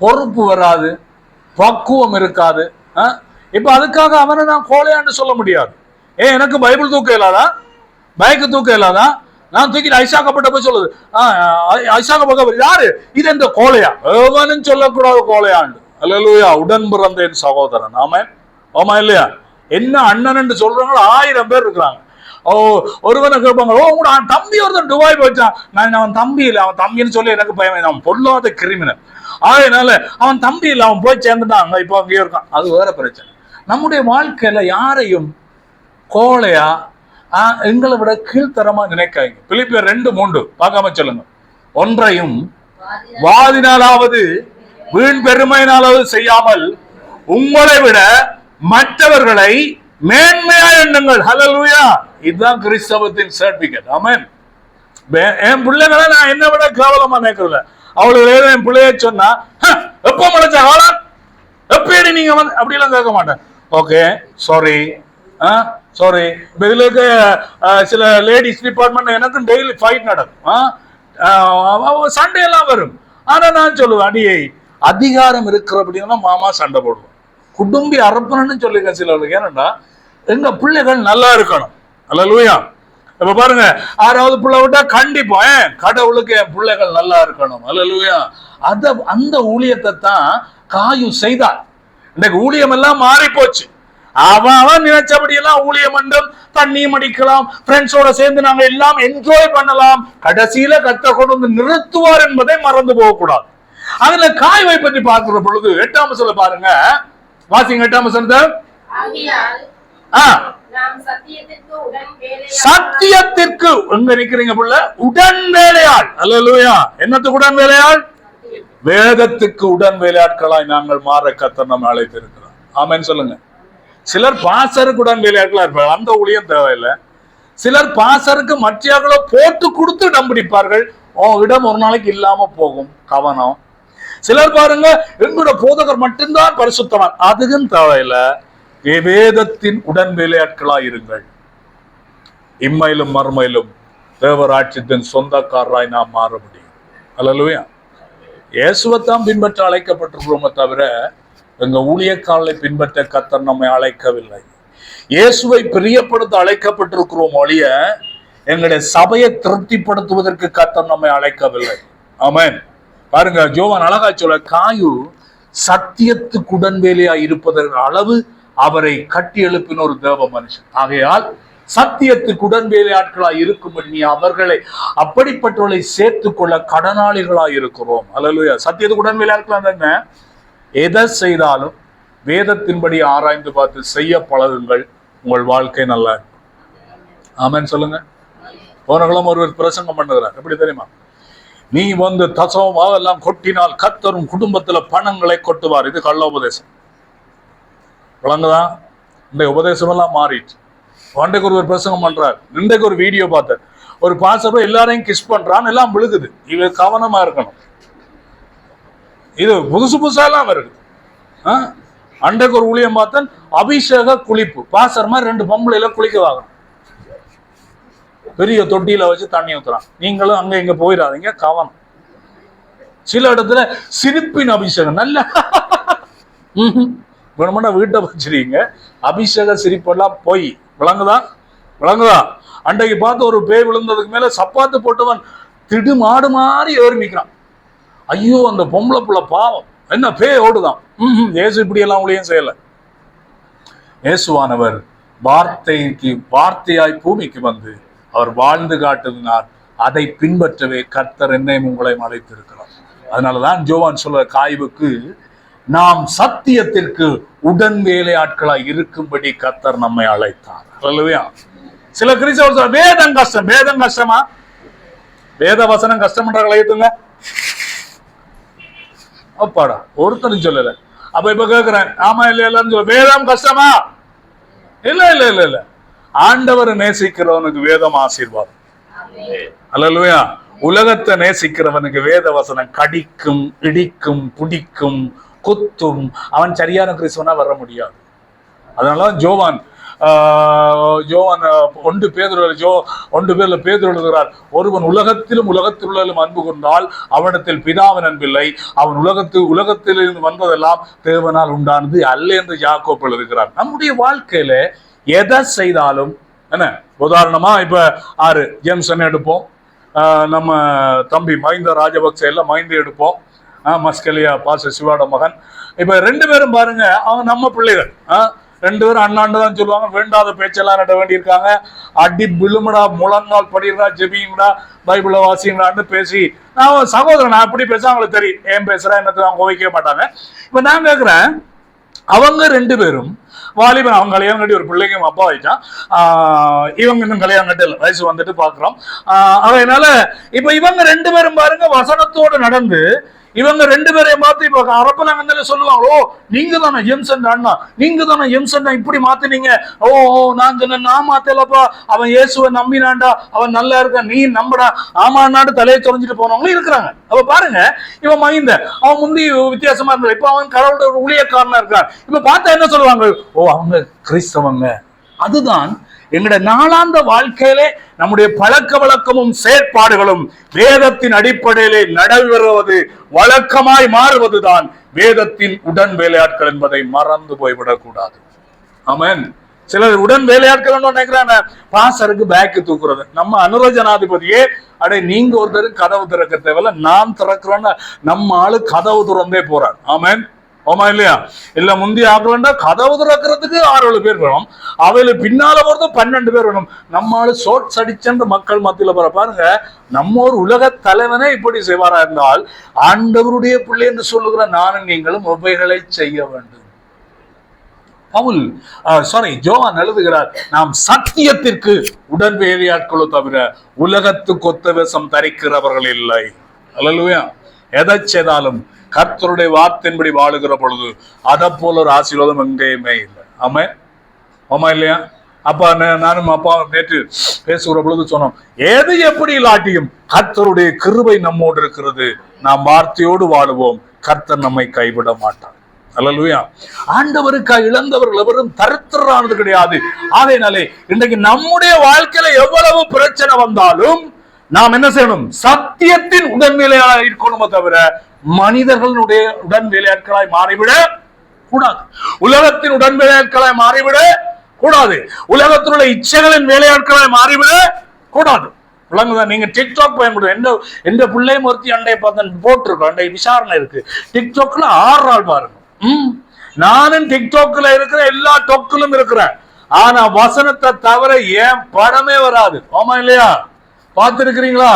பொறுப்பு வராது, பக்குவம் இருக்காது. இப்ப அதுக்காக அவனை நான் கோழையான்னு சொல்ல முடியாது. எனக்கு பைபிள் தூக்க இல்லாதா, பைக்கு தூக்க இல்லாதா, நான் தூக்கி ஐசாக்கப்பட்ட போய் சொல்லுது. ஐசாக்கப்பட்ட யாரு இது? இந்த கோழையா? எவனும் சொல்லக்கூடாது கோழையாண்டு. அல்லேலூயா. உடன் பிறந்த என் சகோதரன். ஆமா இல்லையா? என்ன அண்ணன் சொல்றவங்க 1000 பேர் இருக்கிறாங்க. ஒருவனை கேட்பாங்க, உங்களோட தம்பி ஒருத்தன் துபாய் போயிட்டான். நான் அவன் தம்பி இல்லை, அவன் தம்பின்னு சொல்லி எனக்கு பயம். அவன் பொல்லாத கிரிமினல். அதனால அவன் தம்பி இல்லை, அவன் போய் சேர்ந்துட்டான், இப்போ அங்கேயே இருக்கான். அது வேற பிரச்சனை. நம்முடைய வாழ்க்கையில யாரையும் கோழையா எங்களை விட கீழ்த்தரமா நினைக்காங்க. பிலிப்பியர் 2:3 பார்க்காம சொல்லுங்க. ஒன்றையும் வாதினாலாவது வீண் பெருமையினாலாவது செய்யாமல் உங்களை விட மற்றவர்களை மேன்மையா எண்ணுங்கள். ஹல்லேலூயா. இதுதான் கிறிஸ்தவத்தின் சர்டிபிகேட். ஆமென். என் பிள்ளைகளை நான் என்ன விட கேவலமா நினைக்கிறேன். அவளுக்கு என் பிள்ளைய சொன்னா எப்ப முளைச்ச காலம், எப்படி நீங்க வந்து அப்படிலாம் கேட்க மாட்டேன். Okay, sorry sorry. இதுல இருக்க சில லேடிஸ் டிபார்ட்மெண்ட் எனக்கும் டெய்லி ஃபைட் நடக்கும், சண்டை எல்லாம் வரும். ஆனா நான் சொல்லுவேன், அடியை அதிகாரம் இருக்கிற அப்படின்னா மாமா சண்டை போடுவோம். குடும்பி அரப்பணும்னு சொல்லிருக்கேன் சிலருக்கு. ஏன்னா எங்க பிள்ளைகள் நல்லா இருக்கணும். அல்லேலூயா. இப்ப பாருங்க, 6வது பிள்ளை விட்டா கண்டிப்பா கடவுளுக்கு என் பிள்ளைகள் நல்லா இருக்கணும். அல்லேலூயா. அந்த ஊழியத்தை தான் காயு செய்தார். இன்னைக்கு ஊழியம் எல்லாம் மாறி போச்சு. அவன் நினைச்சபடி எல்லாம் ஊழியம் என்றும் தண்ணியும் அடிக்கலாம், ஃப்ரெண்ட்ஸோட சேர்ந்து நாங்க எல்லாம் என்ஜாய் பண்ணலாம். கடைசியில கத்த கொண்டு வந்து நிறுத்துவார் என்பதை மறந்து போக கூடாது. அதுல காய்வை பற்றி பார்க்கிற பொழுது 8ஆம் வசனத்துல பாருங்க, வாசிங்க 8ஆம் வசனத்தை. சத்தியத்திற்கு எங்க நிக்கிறீங்க புள்ள? உடன் வேலையாள். அல்லேலூயா. என்னத்துக்கு உடன் வேலையாள்? வேதத்துக்கு உடன் வேலையாட்களாய் நாங்கள் மாற கர்த்தர் நம்மை அழைத்திருக்கிறார். ஆமென் சொல்லுங்க. சிலர் பாசருக்கு உடன் வேலையாட்களா இருப்பார்கள், அந்த ஊழியம் தேவையில்லை. சிலர் பாசருக்கு மற்றவர்களை போட்டு கொடுத்து இடம் பிடிப்பார்கள், இடம் ஒரு நாளைக்கு இல்லாம போகும். கவனம். சிலர் பாருங்க, எங்களோட போதகர் மட்டும்தான் பரிசுத்தவான், அதுவும் தேவையில்லை. வேதத்தின் உடன் வேலையாட்களாய் இருங்கள். இம்மையிலும் மறுமையிலும் தேவராட்சியத்தின் சொந்தக்காரராய் நாம் மாற முடியும். அல்லேலூயா. இயேசுவைத்தான் பின்பற்ற அழைக்கப்பட்டிருக்கிறோமே தவிர எங்க ஊழியக்காரரை பின்பற்ற கர்த்தர் நம்மை அழைக்கவில்லை. இயேசுவை பிரியப்படுத்த அழைக்கப்பட்டிருக்கிறோம் ஒழிய எங்களுடைய சபையை திருப்திப்படுத்துவதற்கு கர்த்தர் நம்மை அழைக்கவில்லை. ஆமென். பாருங்க, யோவான் அழகா சொல்ல, காயு சத்தியத்துக்கு உடன்வேலையா இருப்பதற்கு அளவு அவரை கட்டி எழுப்பின ஒரு தேவ மனுஷன். ஆகையால் சத்தியத்துக்கு உடன்வேலையாட்களாய் இருக்கும்படி நீ அவர்களை அப்படிப்பட்டவர்களை சேர்த்துக் கொள்ள கடனாளிகளாய் இருக்கிறோம். அல்லேலூயா. சத்தியத்துக்கு உடன்வேலையாட்களா என்ன? எதை செய்தாலும் வேதத்தின்படி ஆராய்ந்து பார்த்து செய்ய பழகுங்கள், உங்கள் வாழ்க்கை நல்லா இருக்கும். ஆமென் சொல்லுங்க. போனகளும் ஒருவர் பிரசங்கம் பண்ணுகிறார். எப்படி தெரியுமா? நீ வந்து தசமம் அதெல்லாம் கொட்டினால் கர்த்தரும் குடும்பத்துல பணங்களை கொட்டுவார். இது கள்ள உபதேசம். விளங்குதான்? இந்த உபதேசம் எல்லாம் மாறிட்டு அன்றைக்கு ஒருவர் பிரசங்கம் பண்றார். இன்றைக்கு ஒரு வீடியோ பார்த்தேன். ஒரு பாசப்ப எல்லாரையும் கிஸ் பண்றான், எல்லாம் விழுகுது. இவ கவனமா இருக்கணும். இது புதுசு புதுசா எல்லாம் வருது. அன்றைக்கு ஒரு ஊழியம் பார்த்தேன், அபிஷேக குளிப்பு. பாசர் மாதிரி 2 பொம்பளையில குளிக்க வாங்கணும். பெரிய தொட்டியில வச்சு தண்ணி ஊத்துறான். நீங்களும் அங்க இங்க போயிடாதீங்க, கவனம். சில இடத்துல சிரிப்பின் அபிஷேகம். நல்ல வேணும்னா வீட்டை வச்சிருக்கீங்க. அபிஷேக சிரிப்பெல்லாம் போய் விளங்குதா? அன்றைக்கு பார்த்து ஒரு பேய் விழுந்ததுக்கு மேல சப்பாத்து போட்டவன் திடு மாடு மாதிரி ஏறி நிற்கிறான். ஐயோ, அந்த பொம்பளை புள்ள பாவம், என்ன பேய் ஓடுதான். இயேசு இப்படி எல்லாம் ஊழியம் செய்யல. இயேசுவானவர் வார்த்தையாய் பூமிக்கு வந்து அவர் வாழ்ந்து காட்டுனார். அதை பின்பற்றவே கர்த்தர் என்னையும் உங்களையும் அழைத்திருக்கிறார். அதனாலதான் யோவான் சொல்ற காய்வுக்கு நாம் சத்தியத்திற்கு உடன் வேலையாட்களாய் இருக்கும்படி கர்த்தர் நம்மை அழைத்தார். அல்லேலூயா. சில கிறிஸ்தவர்கள் வேதம் கஷ்டம். வேதம் கஷ்டமா? வேத வசனம் கஷ்டம் என்ற அழைத்துங்க. அப்பாடா, ஒருத்தரும் சொல்லல. அப்ப இப்ப கேக்குறேன், ஆமா இல்ல சொல்ல, வேதம் கஷ்டமா? இல்ல. ஆண்டவரை நேசிக்கிறவனுக்கு வேதம் ஆசீர்வாதம். அல்லேலூயா. உலகத்தை நேசிக்கிறவனுக்கு வேத வசனம் கடிக்கும், இடிக்கும், பிடிக்கும், குத்தும். அவன் சரியான கிறிஸ்தவனா வர முடியாது. அதனால யோவான் யோவான் 1 பேர்ல பேதுரு எழுதுகிறார், ஒருவன் உலகத்திலும் உலகத்தில் அன்பு கொண்டால் அவனிடத்தில் பிதாவின் அன்பில்லை, அவன் உலகத்தில் இருந்து வந்ததெல்லாம் தேவனால் உண்டானது அல்ல என்று யாக்கோபு எழுதுகிறார். நம்முடைய வாழ்க்கையில எதை செய்தாலும் என்ன, உதாரணமா இப்ப ஜேம்சன் எடுப்போம், நம்ம தம்பி மஹிந்த ராஜபக்ச எல்லாம் மஹிந்த எடுப்போம், மஸ்கலியா பாச சிவாட மகன். இப்ப 2 பேரும் பாருங்க, அவங்க நம்ம பிள்ளைகள், 2 பேரும் அண்ணாண்டு தான் சொல்லுவாங்க, வேண்டாத பேச்செல்லாம் நட வேண்டியிருக்காங்க, அடி விழுமுடா, முழங்கால் படிடா, ஜெபிங்கடா, பைபிள வாசிங்கடான்னு பேசி, நான் சகோதரன் நான் எப்படி பேச அவங்களுக்கு தெரியும், ஏன் பேசுறேன் என்னத்தை அவங்க வைக்க மாட்டாங்க. இப்ப நான் கேட்கிறேன், அவங்க 2 பேரும் வாலிபன், அவங்க கல்யாணம் கட்டி ஒரு பிள்ளைக்கும் அப்பா ஆயிட்டான், இவங்க இன்னும் கல்யாணம் கட்டல, வயசு வந்துட்டு பாக்குறோம். அதனால இப்ப இவங்க 2 பேரும் பாருங்க வசனத்தோடு நடந்து, இவங்க 2 பேரையும் பார்த்து இப்ப அரப்பலாங்க சொல்லுவாங்க, ஓ நீங்க தானே எம்சன் அண்ணா, நீங்க தானே எம்சன் இப்படி மாத்தினீங்க, ஓ நான் சொன்னேன், நான் மாத்தலப்பா, அவன் இயேசுவை நம்பினான்டா, அவன் நல்லா இருக்க, நீ நம்படா, ஆமாண்ணாடு தலையை தொலைஞ்சிட்டு போனவங்களும் இருக்கிறாங்க. அப்ப பாருங்க, இவன் மகிந்த அவன் முந்தி வித்தியாசமா இருந்தா, இப்ப அவன் கடவுளோட ஒரு ஊழியக்காரனா இருக்கிறான். இப்ப பார்த்தா என்ன சொல்லுவாங்க, ஓ அவங்க கிறிஸ்தவங்க. அதுதான் எங்களுடைய நாளாந்த வாழ்க்கையிலே நம்முடைய பழக்க வழக்கமும் செயற்பாடுகளும் வேதத்தின் அடிப்படையிலே நடைபெறுவது, வழக்கமாய் மாறுவதுதான் வேதத்தின் உடன் வேலையாட்கள் என்பதை மறந்து போய்விடக் கூடாது. ஆமென். சிலர் உடன் வேலையாட்கள் நினைக்கிறாங்க, பாசருக்கு பேக்கு தூக்குறது. நம்ம அனுரஜனாதிபதியே, அடே நீங்க ஒருத்தர் கதவு திறக்க தேவையில்ல, நான் திறக்கிறேன்னு நம்ம ஆளு கதவு திறந்தே போறார். ஆமென். ஆமா இல்லையா? இல்ல முந்தைய ஆக்கலண்டா கதவு திறக்கிறதுக்கு 6-7 பேர் வேணும், அவையில பின்னால போறது 12 பேர் வேணும். நம்ம ஆளு சோட்ஸ் அடிச்சென்று மக்கள் மத்தியில பாருங்க, நம்ம ஒரு உலக தலைவனே இப்படி செய்வாரா இருந்தால், ஆண்டவருடைய பிள்ளை என்று சொல்லுகிற நானும் நீங்களும் ஒவ்வைகளை செய்ய வேண்டும். ஜோவான் எழுதுகிறார், நாம் சத்தியத்திற்கு உடன் வேலையாட்களோ தவிர உலகத்துக்கு ஒத்த வேஷம் தரிக்கிறவர்கள் இல்லை. அல்லேலூயா. எதை செய்தாலும் கர்த்தருடைய வார்த்தையின்படி வாழுகிற பொழுது அதை போல ஒரு ஆசீர்வாதம் எங்கேயுமே இல்லை. ஆமா இல்லையா? அப்பா நானும் அப்பா நேற்று பேசுகிற பொழுது சொன்னோம், எது எப்படி இல்லாட்டியும் கர்த்தருடைய கிருபை நம்மோடு இருக்கிறது, நாம் வார்த்தையோடு வாழுவோம், கர்த்தர் நம்மை கைவிட மாட்டார். அல்லேலூயா. ஆண்டவருக்காக இழந்தவர்கள் எவரும் தரித்திரரானது கிடையாது. ஆகையினாலே இன்றைக்கு நம்முடைய வாழ்க்கையில எவ்வளவு பிரச்சனை வந்தாலும் நாம் என்ன செய்யணும்? சத்தியத்தின் உடன் வேலையாளர் இருக்கணுமே தவிர மனிதர்களுடைய உடன் வேலையாட்களாய் மாறிவிட கூடாது. உலகத்தின் உடன் வேலையாட்களாய் மாறிவிட கூடாது. உலகத்தில் உள்ள இச்சைகளின் வேலையாட்களாய் மாறிவிட கூடாது. விளங்குதான்? நீங்க டிக்டாக் பயன்படுத்த எந்த பிள்ளையும் ஒருத்தி அண்டை பார்த்து போட்டிருக்கோம், அண்டை விசாரணை இருக்கு, டிக்டாக்ல 6 நாள் பாருங்க. நானும் டிக்டாக்ல இருக்கிற எல்லா டொக்கிலும் இருக்கிறேன், ஆனா வசனத்தை தவிர ஏன் படமே வராது. ஆமா இல்லையா? பார்த்து இருக்கிறீங்களா?